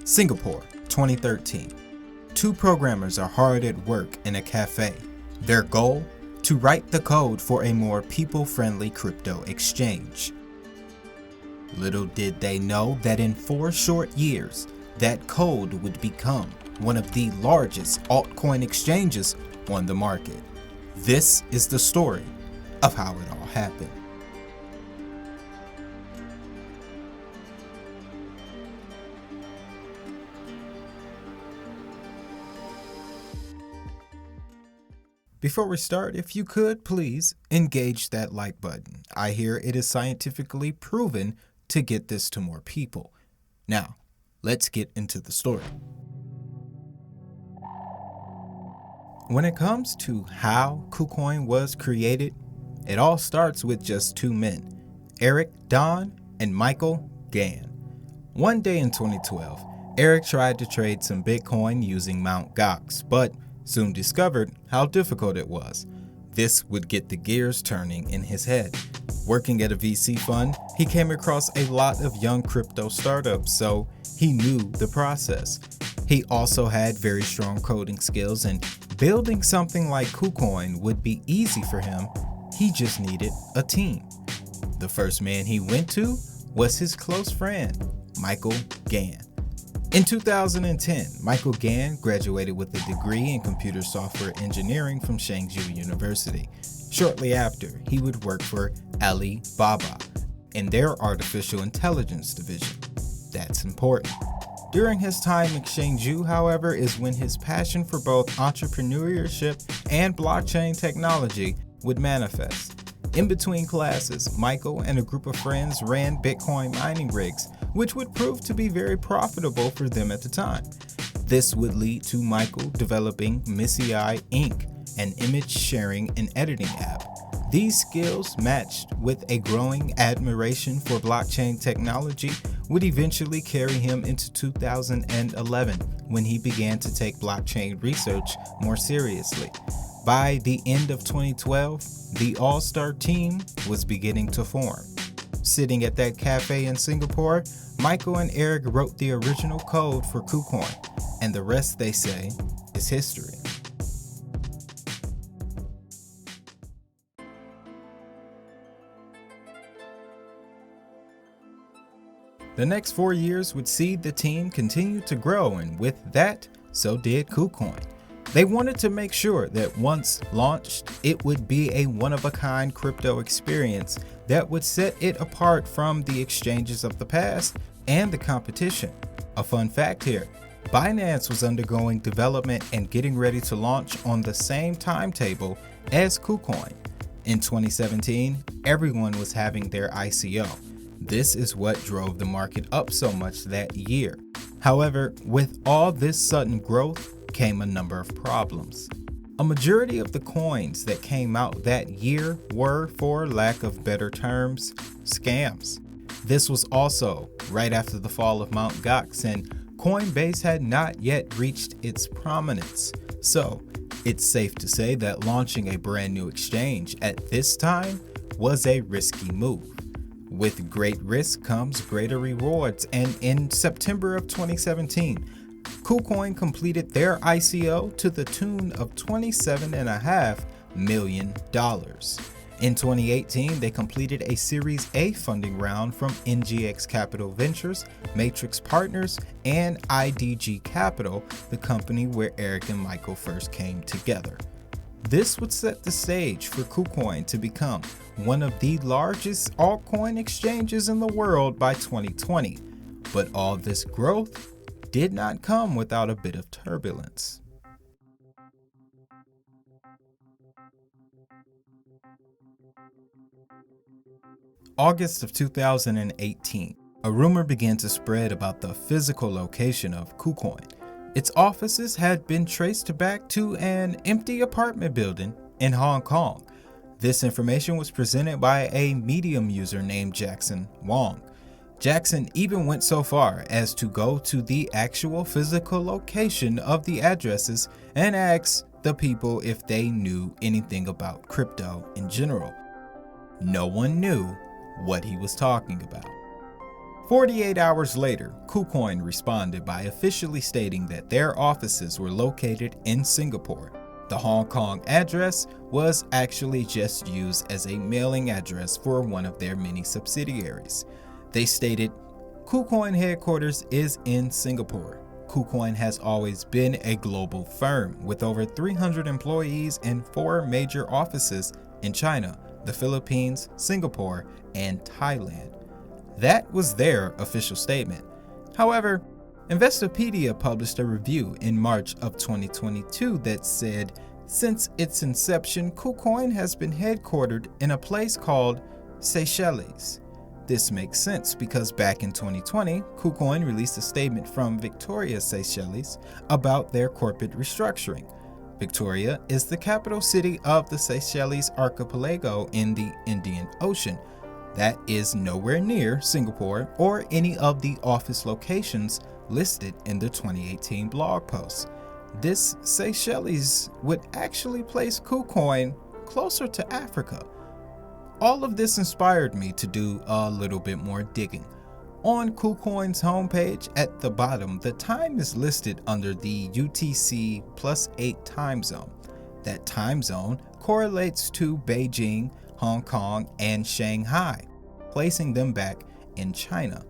Singapore, 2013. Two programmers are hard at work in a cafe. Their goal? To write the code for a more people-friendly crypto exchange. Little did they know that in 4 short years, that code would become one of the largest altcoin exchanges on the market. This is the story of how it all happened. Before we start, if you could, please engage that like button. I hear it is scientifically proven to get this to more people. Now, let's get into the story. When it comes to how Kucoin was created, it all starts with just 2 men, Eric Don and Michael Gann. One day in 2012, Eric tried to trade some Bitcoin using Mt. Gox, but soon discovered how difficult it was. This would get the gears turning in his head. Working at a VC fund, he came across a lot of young crypto startups, so he knew the process. He also had very strong coding skills, and building something like Kucoin would be easy for him. He just needed a team. The first man he went to was his close friend, Michael Gann. In 2010, Michael Gann graduated with a degree in computer software engineering from Chengdu University. Shortly after, he would work for Alibaba in their artificial intelligence division. That's important. During his time in Chengdu, however, is when his passion for both entrepreneurship and blockchain technology would manifest. In between classes, Michael and a group of friends ran Bitcoin mining rigs, which would prove to be very profitable for them at the time. This would lead to Michael developing Missy Inc., an image sharing and editing app. These skills, matched with a growing admiration for blockchain technology, would eventually carry him into 2011, when he began to take blockchain research more seriously. By the end of 2012, the all-star team was beginning to form. Sitting at that cafe in Singapore, Michael and Eric wrote the original code for Kucoin, and the rest, they say, is history. The next 4 years would see the team continue to grow, and with that, so did Kucoin. They wanted to make sure that once launched, it would be a one-of-a-kind crypto experience that would set it apart from the exchanges of the past and the competition. A fun fact here, Binance was undergoing development and getting ready to launch on the same timetable as Kucoin. In 2017, everyone was having their ICO. This is what drove the market up so much that year. However, with all this sudden growth came a number of problems. A majority of the coins that came out that year were, for lack of better terms, scams. This was also right after the fall of Mt. Gox, and Coinbase had not yet reached its prominence. So, it's safe to say that launching a brand new exchange at this time was a risky move. With great risk comes greater rewards, and in September of 2017, Kucoin completed their ICO to the tune of $27.5 million. In 2018, they completed a Series A funding round from NGX Capital Ventures, Matrix Partners, and IDG Capital, the company where Eric and Michael first came together. This would set the stage for Kucoin to become one of the largest altcoin exchanges in the world by 2020. But all this growth did not come without a bit of turbulence. August of 2018, a rumor began to spread about the physical location of Kucoin. Its offices had been traced back to an empty apartment building in Hong Kong. This information was presented by a Medium user named Jackson Wong. Jackson even went so far as to go to the actual physical location of the addresses and ask the people if they knew anything about crypto in general. No one knew what he was talking about. 48 hours later, Kucoin responded by officially stating that their offices were located in Singapore. The Hong Kong address was actually just used as a mailing address for one of their many subsidiaries. They stated, Kucoin headquarters is in Singapore. Kucoin has always been a global firm with over 300 employees and 4 major offices in China, the Philippines, Singapore, and Thailand. That was their official statement. However, Investopedia published a review in March of 2022 that said, since its inception, Kucoin has been headquartered in a place called Seychelles. This makes sense because back in 2020, Kucoin released a statement from Victoria, Seychelles about their corporate restructuring. Victoria is the capital city of the Seychelles archipelago in the Indian Ocean. That is nowhere near Singapore or any of the office locations listed in the 2018 blog post. This Seychelles would actually place Kucoin closer to Africa. All of this inspired me to do a little bit more digging. On Kucoin's homepage at the bottom, the time is listed under the UTC +8 time zone. That time zone correlates to Beijing, Hong Kong, and Shanghai, placing them back in China.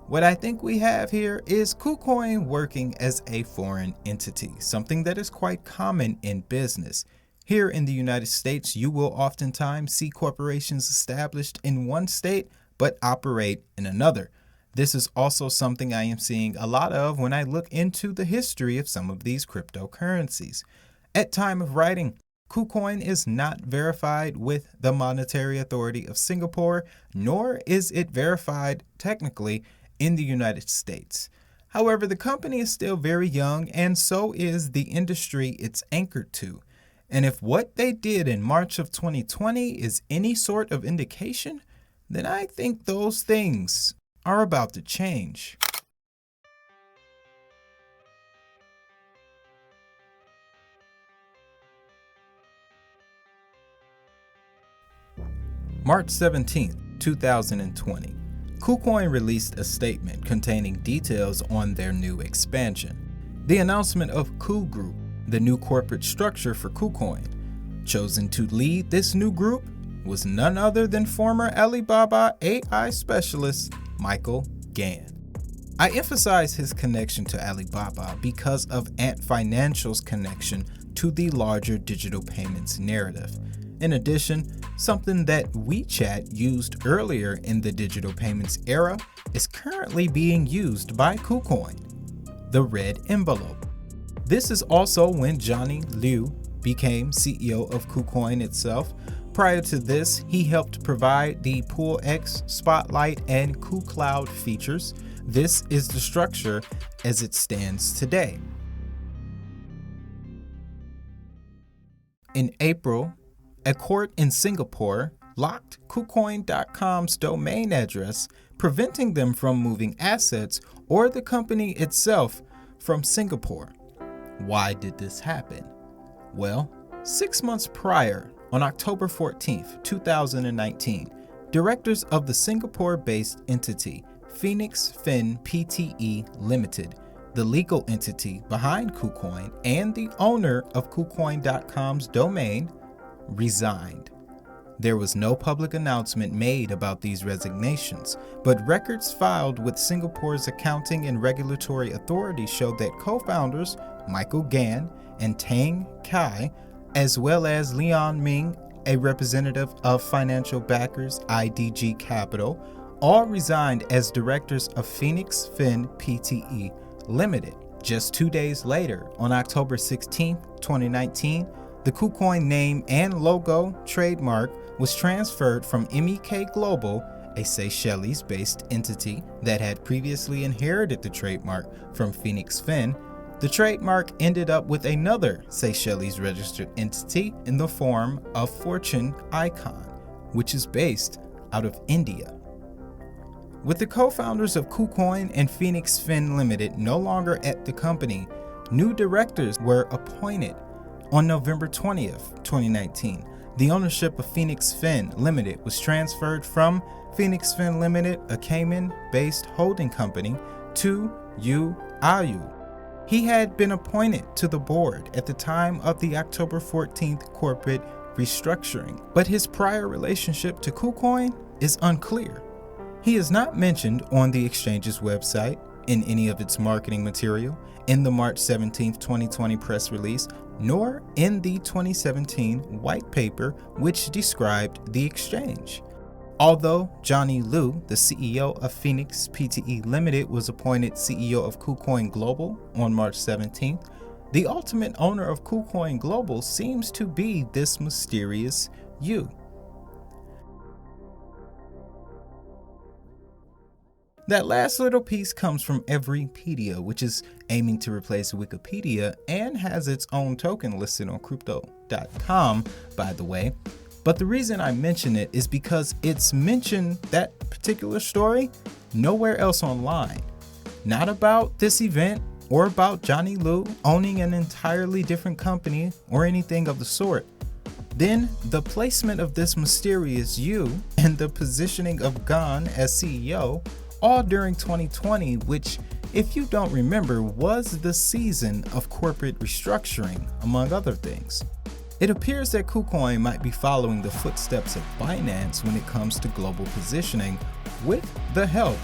What I think we have here is Kucoin working as a foreign entity, something that is quite common in business. Here in the United States, you will oftentimes see corporations established in one state but operate in another. This is also something I am seeing a lot of when I look into the history of some of these cryptocurrencies. At time of writing, Kucoin is not verified with the Monetary Authority of Singapore, nor is it verified technically in the United States. However, the company is still very young, and so is the industry it's anchored to. And if what they did in March of 2020 is any sort of indication, then I think those things are about to change. March 17, 2020. Kucoin released a statement containing details on their new expansion. The announcement of Ku Group, the new corporate structure for Kucoin. Chosen to lead this new group was none other than former Alibaba AI specialist Michael Gan. I emphasize his connection to Alibaba because of Ant Financial's connection to the larger digital payments narrative. In addition, something that WeChat used earlier in the digital payments era is currently being used by Kucoin, the red envelope. This is also when Johnny Liu became CEO of Kucoin itself. Prior to this, he helped provide the PoolX, Spotlight, and KuCloud features. This is the structure as it stands today. In April, a court in Singapore locked Kucoin.com's domain address, preventing them from moving assets or the company itself from Singapore. Why did this happen? Well, 6 months prior, on October 14th, 2019, directors of the Singapore-based entity Phoenix Fin Pte. Limited, the legal entity behind Kucoin and the owner of Kucoin.com's domain, resigned. There was no public announcement made about these resignations, but records filed with Singapore's accounting and regulatory authority showed that co-founders Michael Gan and Tang Kai, as well as Leon Ming, a representative of financial backers IDG Capital, all resigned as directors of Phoenix Fin Pte. Limited. Just 2 days later, on October 16, 2019, the Kucoin name and logo trademark was transferred from MEK Global, a Seychelles-based entity that had previously inherited the trademark from Phoenix Fin. The trademark ended up with another Seychelles-registered entity in the form of Fortune Icon, which is based out of India. With the co-founders of Kucoin and Phoenix Fin Limited no longer at the company, new directors were appointed. On November 20th, 2019, the ownership of Phoenix Fin Limited was transferred from Phoenix Fin Limited, a Cayman-based holding company, to Yu Ayu. He had been appointed to the board at the time of the October 14th corporate restructuring, but his prior relationship to Kucoin is unclear. He is not mentioned on the exchange's website, in any of its marketing material, in the March 17, 2020 press release, nor in the 2017 white paper which described the exchange. Although Johnny Liu, the CEO of Phoenix Pte Limited, was appointed CEO of Kucoin Global on March 17th, the ultimate owner of Kucoin Global seems to be this mysterious Yu. That last little piece comes from Everypedia, which is aiming to replace Wikipedia and has its own token listed on crypto.com, by the way. But the reason I mention it is because it's mentioned, that particular story, nowhere else online. Not about this event or about Johnny Liu owning an entirely different company or anything of the sort. Then the placement of this mysterious Yu and the positioning of Gan as CEO, all during 2020, which, if you don't remember, was the season of corporate restructuring, among other things. It appears that Kucoin might be following the footsteps of Binance when it comes to global positioning, with the help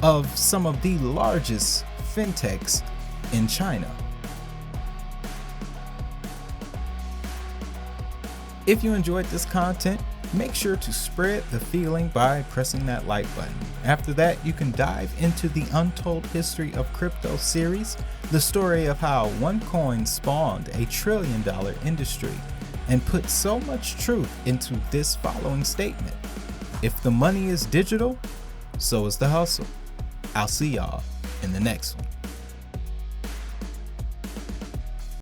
of some of the largest fintechs in China. If you enjoyed this content, make sure to spread the feeling by pressing that like button. After that, you can dive into the Untold History of Crypto series, the story of how one coin spawned a $1 trillion industry, and put so much truth into this following statement: if the money is digital, so is the hustle. I'll see y'all in the next one.